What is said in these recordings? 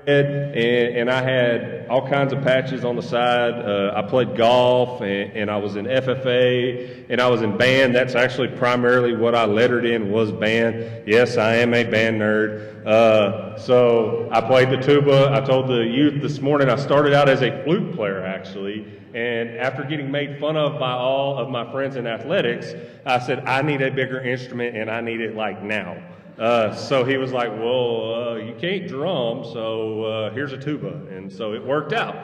and I had all kinds of patches on the side. I played golf, and I was in FFA, and I was in band. That's actually primarily what I lettered in was band. Yes, I am a band nerd. So I played the tuba. I told the youth this morning I started out as a flute player, actually. And after getting made fun of by all of my friends in athletics, I said, I need a bigger instrument, and I need it like now. So he was like, well, you can't drum, so here's a tuba. And so it worked out.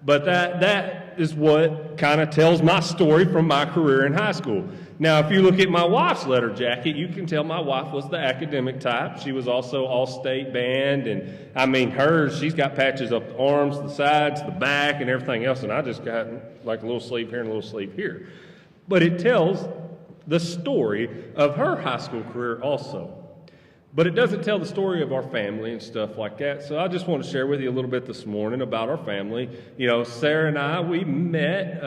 But that is what kind of tells my story from my career in high school. Now, if you look at my wife's letter jacket, you can tell my wife was the academic type. She was also all-state band, and I mean, hers, she's got patches up the arms, the sides, the back, and everything else, and I just got like a little sleeve here and a little sleeve here. But it tells the story of her high school career also. But it doesn't tell the story of our family and stuff like that. So I just want to share with you a little bit this morning about our family. You know, Sarah and I, we met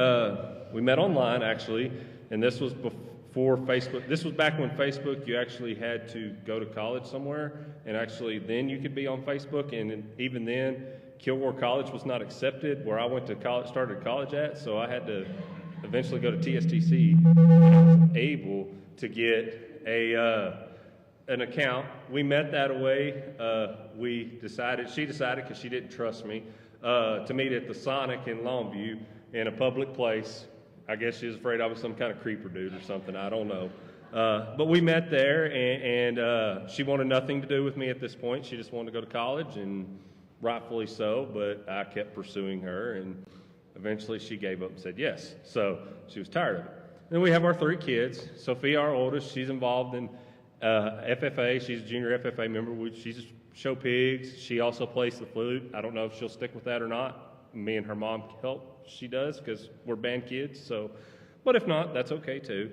online actually, and this was before Facebook. This was back when Facebook, you actually had to go to college somewhere, and actually then you could be on Facebook, and even then, Kilgore College was not accepted where I went to college, started college at, so I had to eventually go to TSTC. I was able to get an account. We met that way. She decided, because she didn't trust me, to meet at the Sonic in Longview in a public place. I guess she was afraid I was some kind of creeper dude or something. I don't know. But we met there, and she wanted nothing to do with me at this point. She just wanted to go to college, and rightfully so, but I kept pursuing her, and eventually she gave up and said yes. So she was tired of it. Then we have our 3 kids. Sophia, our oldest, she's involved in FFA. She's a junior FFA member. She's show pigs. She also plays the flute. I don't know if she'll stick with that or not. Me and her mom help. She does, because we're band kids. So, but if not, that's okay too.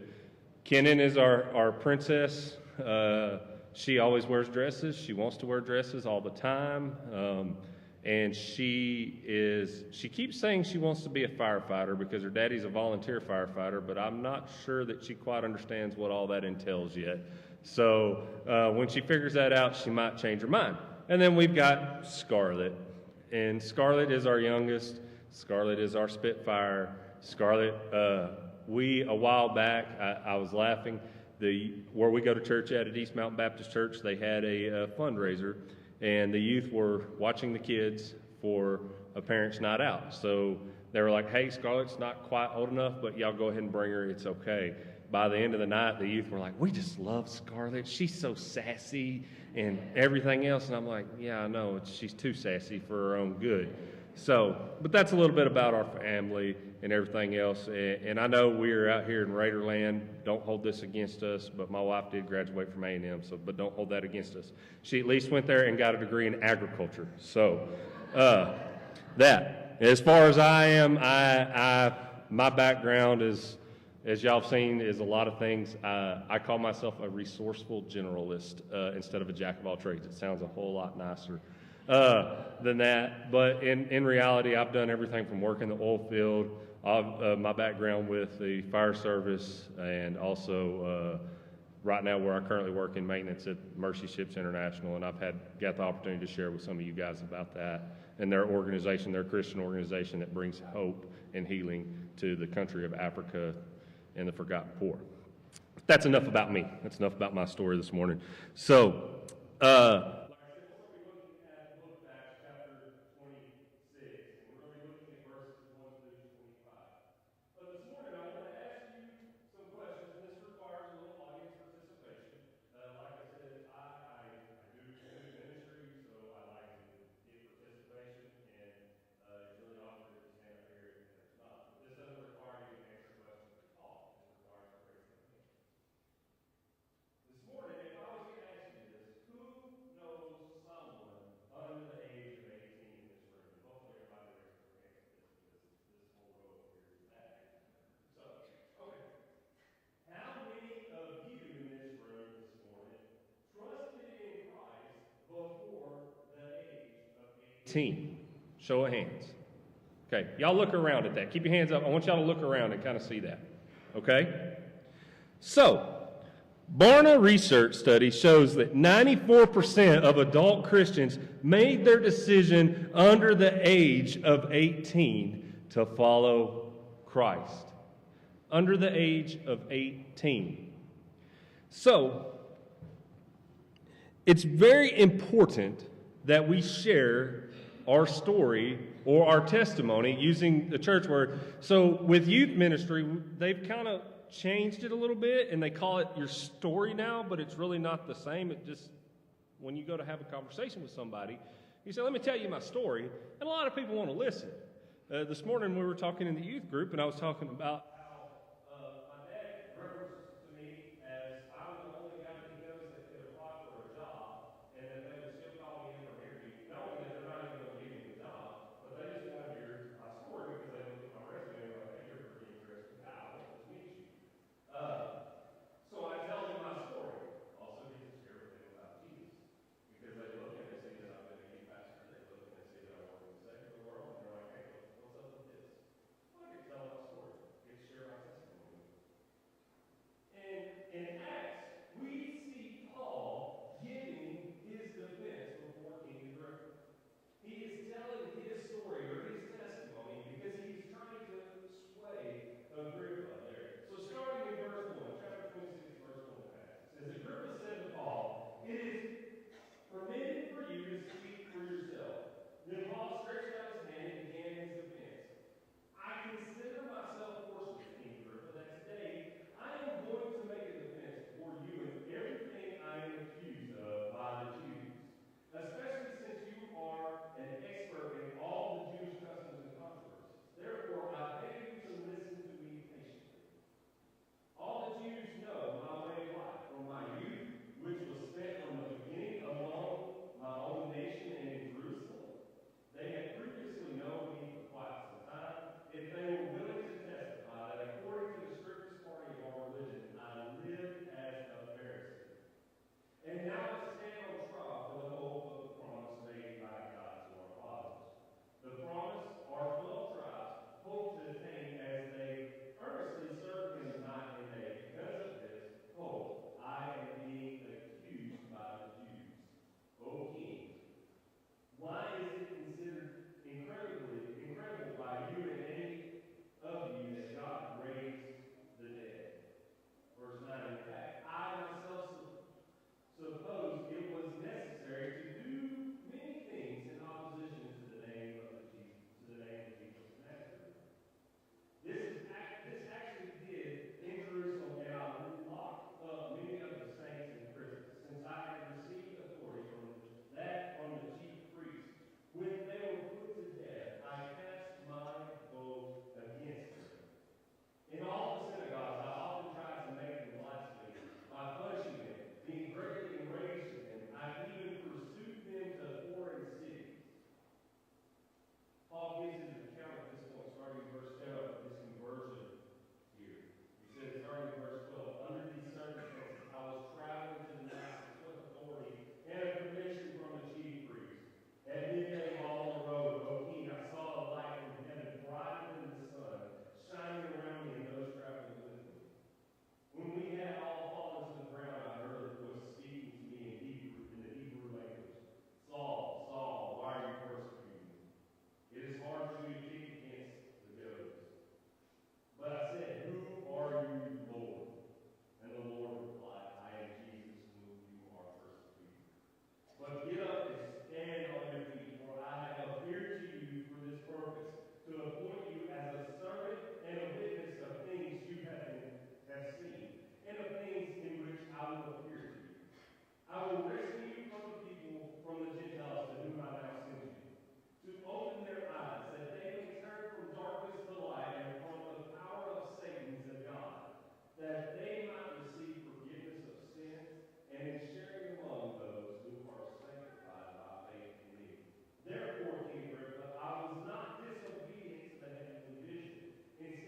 Kenan is our princess. She always wears dresses. She wants to wear dresses all the time. And she keeps saying she wants to be a firefighter because her daddy's a volunteer firefighter, but I'm not sure that she quite understands what all that entails yet. So when she figures that out, she might change her mind. And then we've got Scarlett. And Scarlett is our youngest. Scarlett is our Spitfire. Scarlett, a while back, I was laughing. Where we go to church at East Mountain Baptist Church, they had a fundraiser, and the youth were watching the kids for a parents' night out. So they were like, hey, Scarlett's not quite old enough, but y'all go ahead and bring her. It's okay. By the end of the night, the youth were like, we just love Scarlett. She's so sassy and everything else. And I'm like, yeah, I know. She's too sassy for her own good. So, but that's a little bit about our family and everything else. And I know we're out here in Raiderland. Don't hold this against us, but my wife did graduate from A&M, but don't hold that against us. She at least went there and got a degree in agriculture. So, that. As far as I am, my background is, as y'all have seen, is a lot of things. I call myself a resourceful generalist instead of a jack of all trades. It sounds a whole lot nicer than that. But in reality, I've done everything from work in the oil field, my background with the fire service, and also right now where I currently work in maintenance at Mercy Ships International, and I've got the opportunity to share with some of you guys about that and their organization, their Christian organization that brings hope and healing to the country of Africa and the forgotten poor. That's enough about me. That's enough about my story this morning. So, show of hands. Okay, y'all look around at that. Keep your hands up. I want y'all to look around and kind of see that. Okay? So, Barna research study shows that 94% of adult Christians made their decision under the age of 18 to follow Christ. Under the age of 18. So, it's very important that we share our story or our testimony using the church word. So with youth ministry, they've kind of changed it a little bit, and they call it your story now, but it's really not the same. It just, when you go to have a conversation with somebody, you say, let me tell you my story, and a lot of people want to listen. This morning we were talking in the youth group, and I was talking about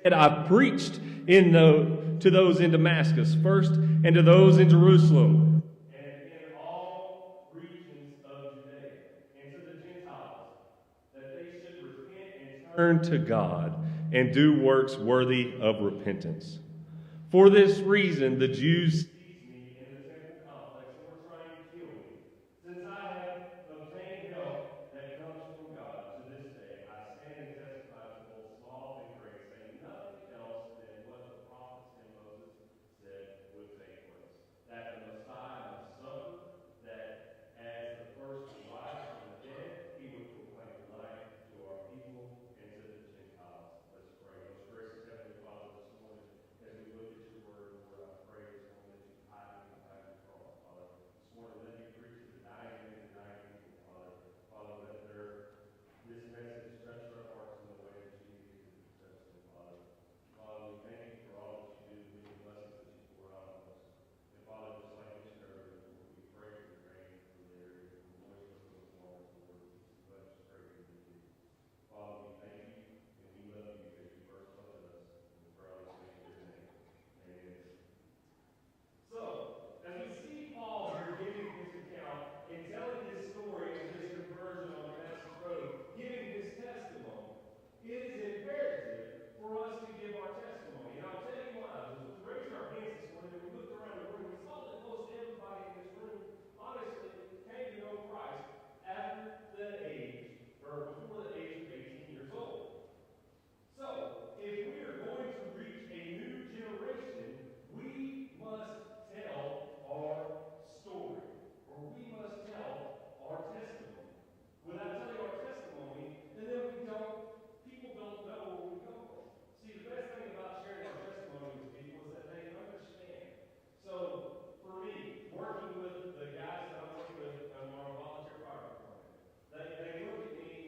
that I preached to those in Damascus first, and to those in Jerusalem, and in all regions of Judea, and to the Gentiles, that they should repent and turn to God, and do works worthy of repentance. For this reason, the Jews seized me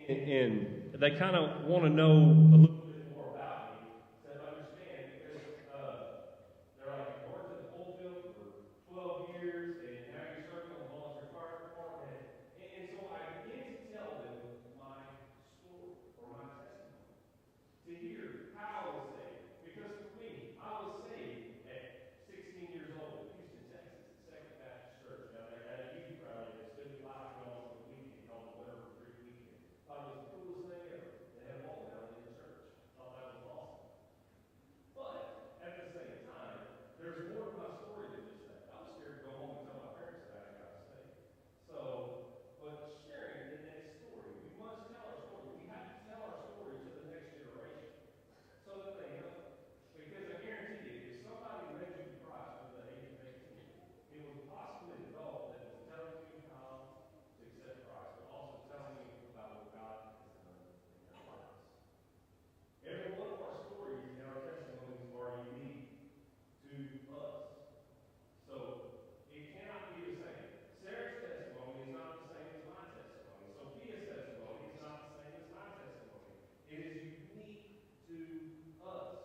and they kind of want to know a little bit more about me to understand because they're like, you worked at the coal field for 12 years and now you're serving on the volunteer fire department. And so I begin to tell them my story or my testimony to hear how I was saved. Because for me, I was saved at 16 years old in Houston, Texas, at Second Baptist Church down there at a youth rally that student life went on for the weekend called the Whatever Creek Weekend. Thought it was the coolest thing ever to have ball down in the church. Thought that was awesome. But at the same time, there's more to my story than just that. I was scared to go home and tell my parents that I got saved. So, but sharing in that story, we must tell our story. We have to tell our story to the next generation so that they know. Because I guarantee you, if somebody led you to Christ at the age of 18, it was possibly an adult that was telling you how to accept Christ, but also telling you about what God has done in their lives. Every one of our stories and our testimonies are unique to us. So it cannot be the same. Sarah's testimony is not the same as my testimony. Sophia's testimony is not the same as my testimony. It is unique to us.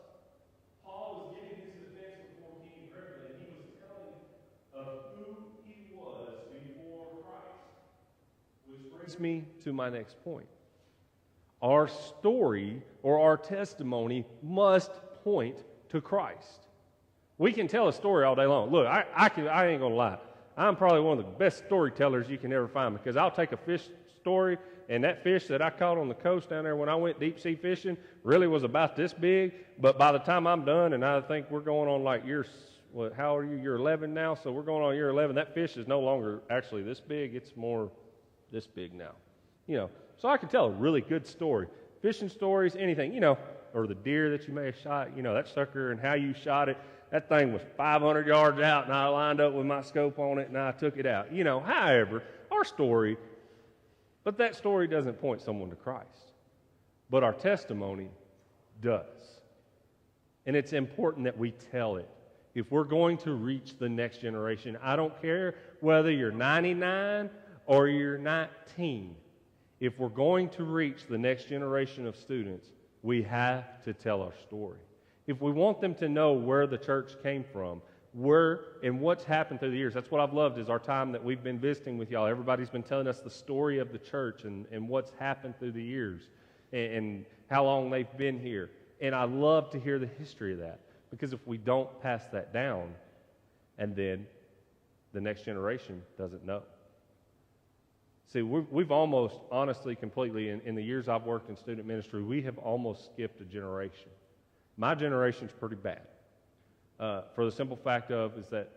Paul was giving his defense before King Agrippa, and he was telling of who he was before Christ. Which brings me to my next point. Our story or our testimony must point to Christ. We can tell a story all day long. Look, I ain't going to lie. I'm probably one of the best storytellers you can ever find because I'll take a fish story, and that fish that I caught on the coast down there when I went deep sea fishing really was about this big, but by the time I'm done, and I think we're going on like how are you? You're 11 now, so we're going on year 11. That fish is no longer actually this big. It's more this big now. So I can tell a really good story. Fishing stories, anything, or the deer that you may have shot, that sucker and how you shot it. That thing was 500 yards out, and I lined up with my scope on it, and I took it out. However, our story, but that story doesn't point someone to Christ. But our testimony does. And it's important that we tell it. If we're going to reach the next generation, I don't care whether you're 99 or you're 19. If we're going to reach the next generation of students, we have to tell our story. If we want them to know where the church came from, and what's happened through the years. That's what I've loved is our time that we've been visiting with y'all. Everybody's been telling us the story of the church and what's happened through the years and how long they've been here. And I love to hear the history of that because if we don't pass that down, and then the next generation doesn't know. See, we've almost, honestly, completely, in the years I've worked in student ministry, we have almost skipped a generation. My generation's pretty bad. For the simple fact is that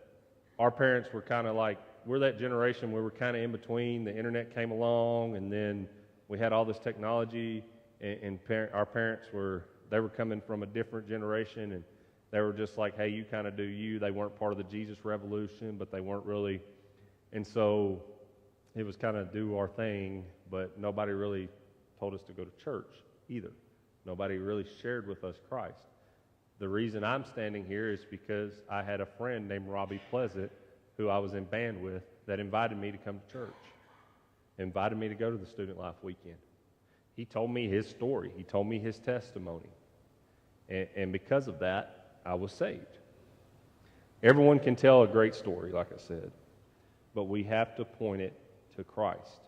our parents were kind of like, we're that generation where we're kind of in between. The internet came along, and then we had all this technology, and our parents were coming from a different generation, and they were just like, hey, you kind of do you. They weren't part of the Jesus revolution, but they weren't really. And so it was kind of do our thing, but nobody really told us to go to church either. Nobody really shared with us Christ. The reason I'm standing here is because I had a friend named Robbie Pleasant, who I was in band with, that invited me to come to church, invited me to go to the Student Life Weekend. He told me his story. He told me his testimony. And because of that, I was saved. Everyone can tell a great story, like I said, but we have to point it to Christ.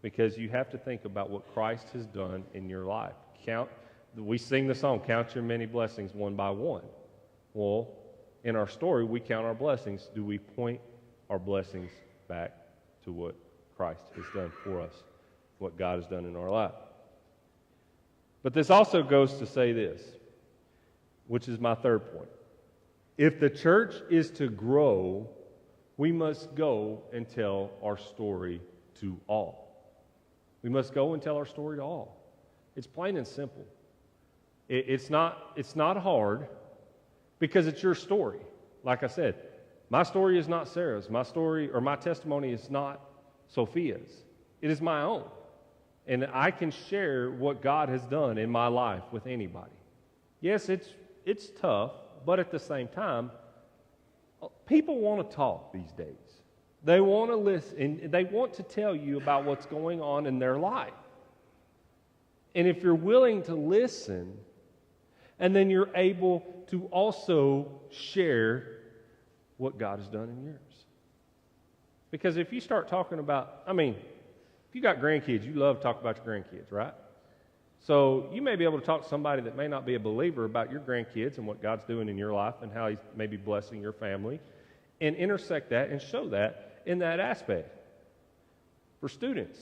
Because you have to think about what Christ has done in your life. We sing the song, count your many blessings one by one. Well, in our story, we count our blessings. Do we point our blessings back to what Christ has done for us, what God has done in our life? But this also goes to say this, which is my third point. If the church is to grow, we must go and tell our story to all. We must go and tell our story to all. It's plain and simple. It's not hard because it's your story. Like I said, my story is not Sarah's. My story or my testimony is not Sophia's. It is my own. And I can share what God has done in my life with anybody. Yes, it's tough, but at the same time, people want to talk these days. They want to listen, and they want to tell you about what's going on in their life. And if you're willing to listen, and then you're able to also share what God has done in yours. Because if you start talking about, if you got grandkids, you love to talk about your grandkids, right? So you may be able to talk to somebody that may not be a believer about your grandkids and what God's doing in your life and how He's maybe blessing your family, and intersect that and show that in that aspect. For students,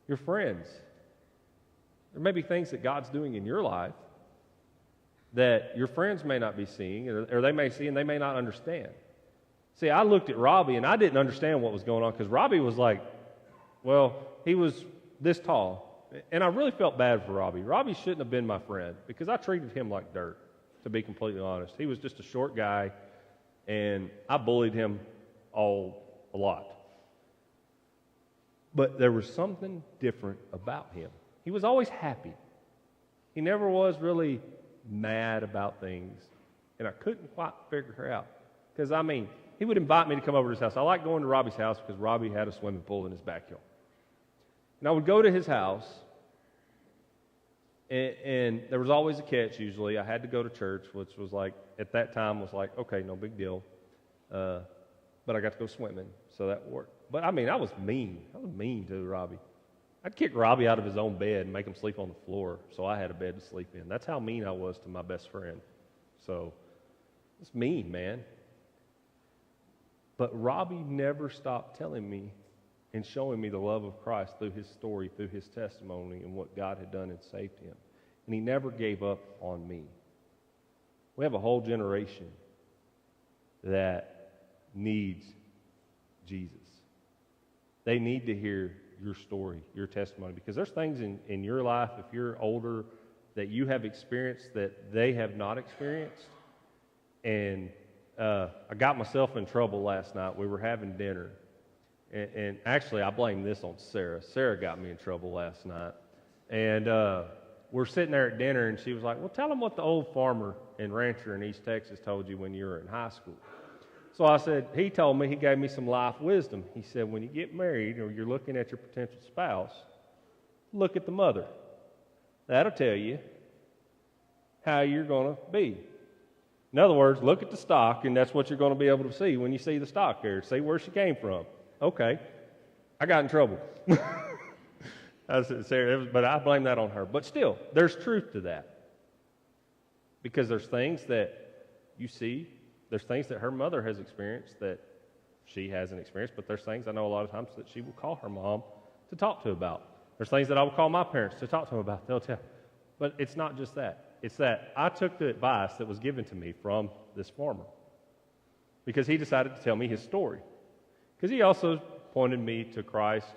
your friends, there may be things that God's doing in your life that your friends may not be seeing, or they may see and they may not understand. See, I looked at Robbie and I didn't understand what was going on, because Robbie was like, he was this tall. And I really felt bad for Robbie. Robbie shouldn't have been my friend, because I treated him like dirt, to be completely honest. He was just a short guy, and I bullied him a lot. But there was something different about him. He was always happy. He never was really mad about things, and I couldn't quite figure her out. Because, he would invite me to come over to his house. I like going to Robbie's house because Robbie had a swimming pool in his backyard. And I would go to his house, and there was always a catch usually. I had to go to church, which was like, at that time, was like, okay, no big deal. But I got to go swimming, so that worked. But, I was mean. I was mean to Robbie. I'd kick Robbie out of his own bed and make him sleep on the floor so I had a bed to sleep in. That's how mean I was to my best friend. So, it's mean, man. But Robbie never stopped telling me and showing me the love of Christ through his story, through his testimony, and what God had done and saved him. And he never gave up on me. We have a whole generation that needs Jesus. They need to hear your story, your testimony, because there's things in your life, if you're older, that you have experienced that they have not experienced. And I got myself in trouble last night. We were having dinner, and actually I blame this on Sarah. Sarah got me in trouble last night, and we're sitting there at dinner, and she was like, well, tell them what the old farmer and rancher in East Texas told you when you were in high school. So I said, he told me, he gave me some life wisdom. He said, when you get married or you're looking at your potential spouse, look at the mother. That'll tell you how you're going to be. In other words, look at the stock, and that's what you're going to be able to see when you see the stock there. See where she came from. Okay. I got in trouble. I said, Sarah, but I blame that on her. But still, there's truth to that. Because there's things that you see, there's things that her mother has experienced that she hasn't experienced, but there's things I know a lot of times that she will call her mom to talk to about. There's things that I will call my parents to talk to them about. They'll tell. But it's not just that. It's that I took the advice that was given to me from this farmer, because he decided to tell me his story. Because he also pointed me to Christ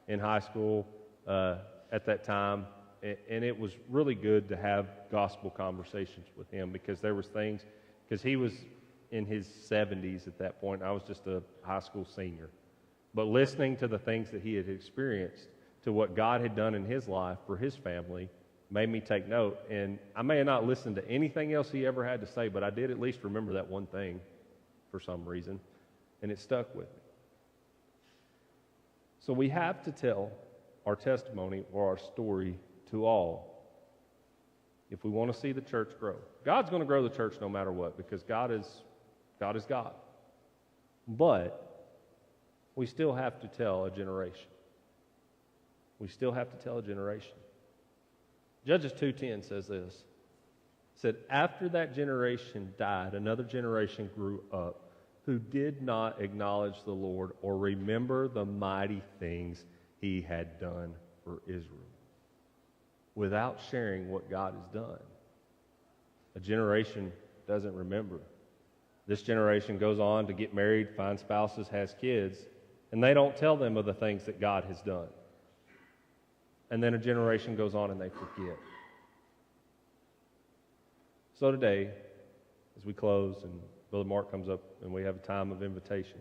in high school at that time, and it was really good to have gospel conversations with him, because there was things, because he was in his 70s at that point. I was just a high school senior. But listening to the things that he had experienced, to what God had done in his life for his family, made me take note. And I may have not listened to anything else he ever had to say, but I did at least remember that one thing for some reason, and it stuck with me. So we have to tell our testimony or our story to all if we want to see the church grow. God's going to grow the church no matter what, because God is God. But we still have to tell a generation. We still have to tell a generation. Judges 2:10 says this. It said, after that generation died, another generation grew up who did not acknowledge the Lord or remember the mighty things he had done for Israel, without sharing what God has done. A generation doesn't remember. This generation goes on to get married, find spouses, has kids, and they don't tell them of the things that God has done. And then a generation goes on and they forget. So today, as we close and Brother Mark comes up and we have a time of invitation,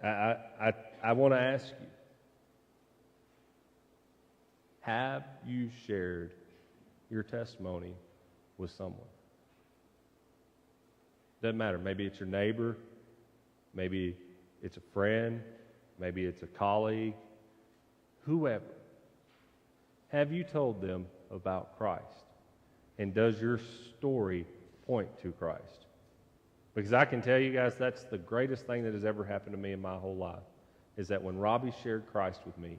I want to ask you, have you shared your testimony with someone? Doesn't matter. Maybe it's your neighbor. Maybe it's a friend. Maybe it's a colleague. Whoever. Have you told them about Christ? And does your story point to Christ? Because I can tell you guys, that's the greatest thing that has ever happened to me in my whole life, is that when Robbie shared Christ with me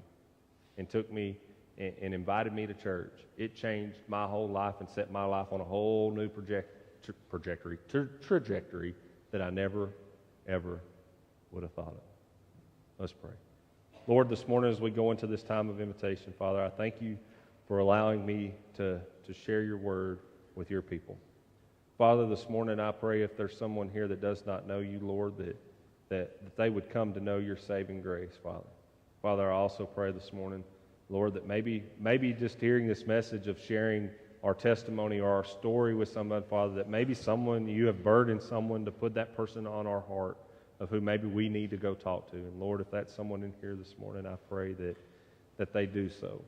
and took me and invited me to church, it changed my whole life and set my life on a whole new trajectory that I never, ever would have thought of. Let's pray. Lord, this morning as we go into this time of invitation, Father, I thank you for allowing me to share your word with your people. Father, this morning I pray if there's someone here that does not know you, Lord, that they would come to know your saving grace, Father. Father, I also pray this morning, Lord, that maybe just hearing this message of sharing our testimony or our story with somebody, Father, that maybe you have burdened someone to put that person on our heart of who maybe we need to go talk to. And Lord, if that's someone in here this morning, I pray that they do so.